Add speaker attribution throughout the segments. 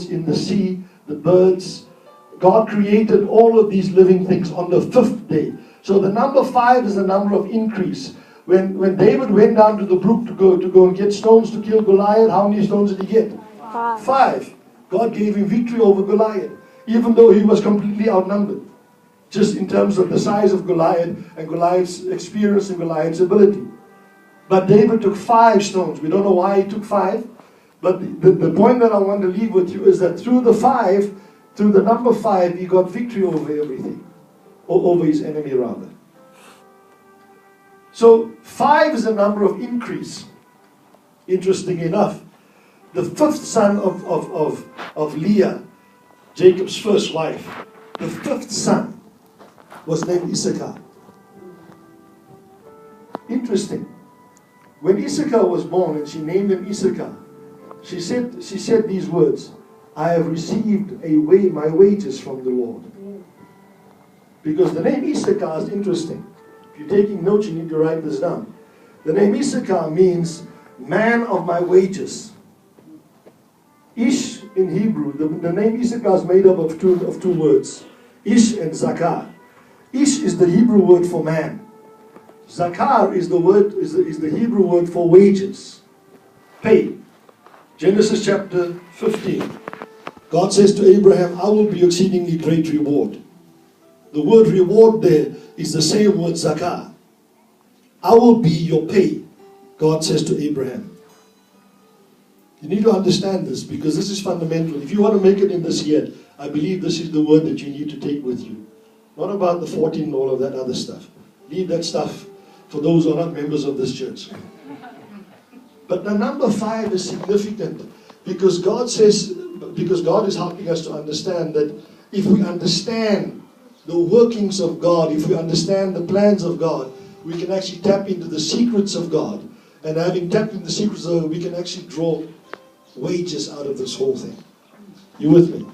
Speaker 1: animals in the sea, the birds. God created all of these living things on the 5th day. So the number 5 is the number of increase. When David went down to the brook to go and get stones to kill Goliath, how many stones did he get? 5. God gave him victory over Goliath, even though he was completely outnumbered. Just in terms of the size of Goliath and Goliath's experience and Goliath's ability. But David took 5 stones. We don't know why he took 5. But the point that I want to leave with you is that through the number 5, he got victory over everything. Or over his enemy rather. So 5 is a number of increase. Interesting enough, the 5th son of Leah, Jacob's first wife, the 5th son was named Issachar. Interesting. When Issachar was born and she named him Issachar, she said these words, I have received my wages from the Lord. Because the name Issachar is interesting. If you're taking notes, you need to write this down. The name Issachar means man of my wages. Ish in Hebrew, the name Issachar is made up of two words. Ish and Zakar. Ish is the Hebrew word for man. Zakar is the Hebrew word for wages. Pay. Genesis chapter 15. God says to Abraham, I will be your exceedingly great reward. The word reward there is the same word zakah. I will be your pay, God says to Abraham. You need to understand this because this is fundamental. If you want to make it in this year, I believe this is the word that you need to take with you. Not about the 14 and all of that other stuff. Leave that stuff for those who are not members of this church. But the number 5 is significant because God is helping us to understand that if we understand the workings of God, if we understand the plans of God, we can actually tap into the secrets of God. And having tapped into the secrets of God, we can actually draw wages out of this whole thing. You with me?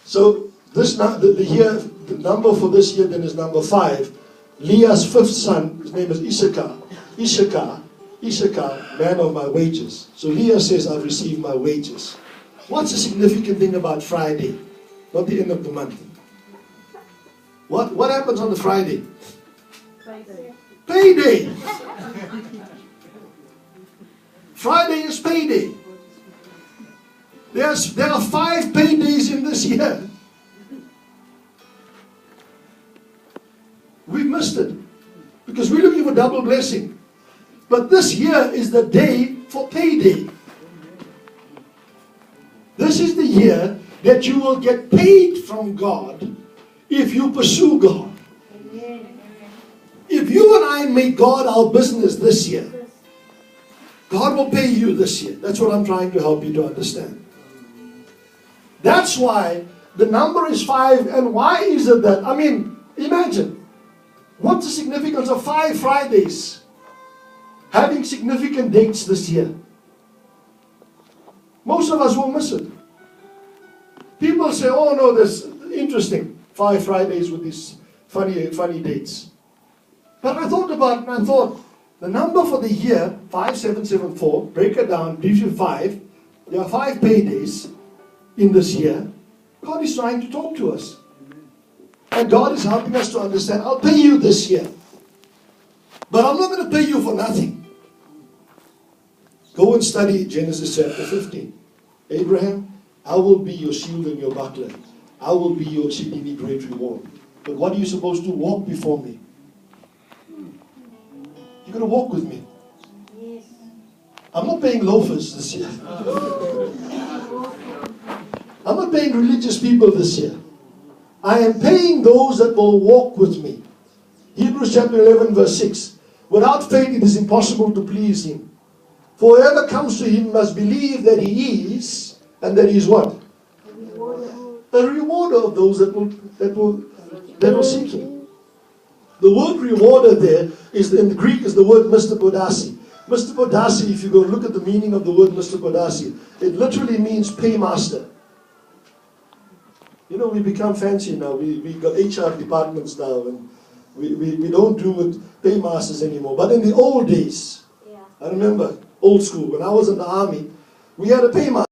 Speaker 1: So the number for this year then is number 5. Leah's 5th son, his name is Issachar. Issachar, man of my wages. So Leah says, I've received my wages. What's the significant thing about Friday? Not the end of the month. What happens on the Friday? Payday. Friday is payday. There are 5 paydays in this year. We've missed it because we're looking for double blessing. But this year is the day for payday. This is the year that you will get paid from God if you pursue God. If you and I make God our business this year, God will pay you this year. That's what I'm trying to help you to understand. That's why the number is 5. And why is it that? I mean, imagine. What's the significance of 5 Fridays having significant dates this year? Most of us will miss it. People say, oh no, that's interesting. 5 Fridays with these funny dates. But I thought about it and I thought, the number for the year, 5774, break it down, gives you 5. There are 5 paydays in this year. God is trying to talk to us. And God is helping us to understand, I'll pay you this year. But I'm not going to pay you for nothing. Go and study Genesis chapter 15. Abraham, I will be your shield and your buckler. I will be your exceedingly great reward. But what are you supposed to? Walk before me. You're going to walk with me. Yes. I'm not paying loafers this year. I'm not paying religious people this year. I am paying those that will walk with me. Hebrews chapter 11 verse 6. Without faith it is impossible to please Him. For whoever comes to Him must believe that He is, and that He is what? A rewarder of those that will seek Him. The word rewarder there is in the Greek is the word Mr. Podasi. Mr. Podasi, if you go look at the meaning of the word Mr. Podasi, it literally means paymaster. You know, we become fancy now. We got HR departments now, and we don't do with paymasters anymore. But in the old days, I remember old school, when I was in the army, we had a paymaster.